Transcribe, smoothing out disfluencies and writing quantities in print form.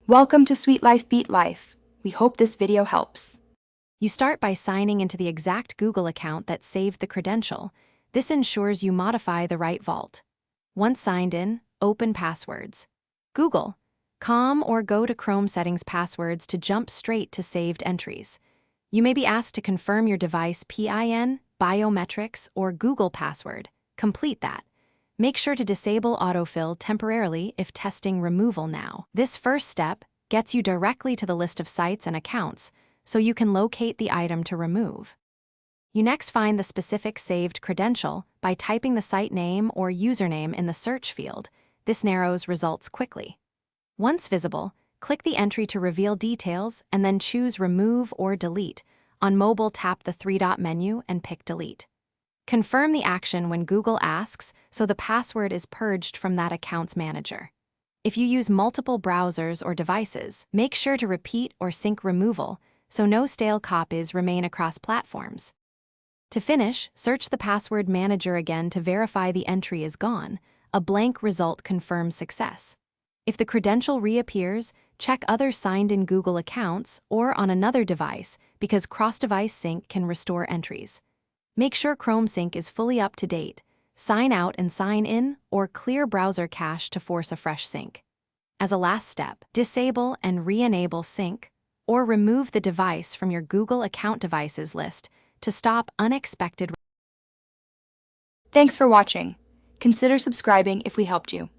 Welcome to Sweet Life Beat Life. We hope this video helps. You start by signing into the exact Google account that saved the credential. This ensures you modify the right vault. Once signed in, open Passwords. Google.com or go to Chrome Settings Passwords to jump straight to saved entries. You may be asked to confirm your device PIN, biometrics, or Google password. Complete that. Make sure to disable autofill temporarily if testing removal now. This first step gets you directly to the list of sites and accounts, so you can locate the item to remove. You next find the specific saved credential by typing the site name or username in the search field. This narrows results quickly. Once visible, click the entry to reveal details and then choose Remove or Delete. On mobile, tap the three-dot menu and pick Delete. Confirm the action when Google asks, so the password is purged from that account's manager. If you use multiple browsers or devices, make sure to repeat or sync removal so no stale copies remain across platforms. To finish, search the password manager again to verify the entry is gone. A blank result confirms success. If the credential reappears, check other signed-in Google accounts or on another device because cross-device sync can restore entries. Make sure Chrome Sync is fully up to date. Sign out and sign in, or clear browser cache to force a fresh sync. As a last step, disable and re-enable sync, or remove the device from your Google account devices list to stop unexpected. Thanks for watching. Consider subscribing if we helped you.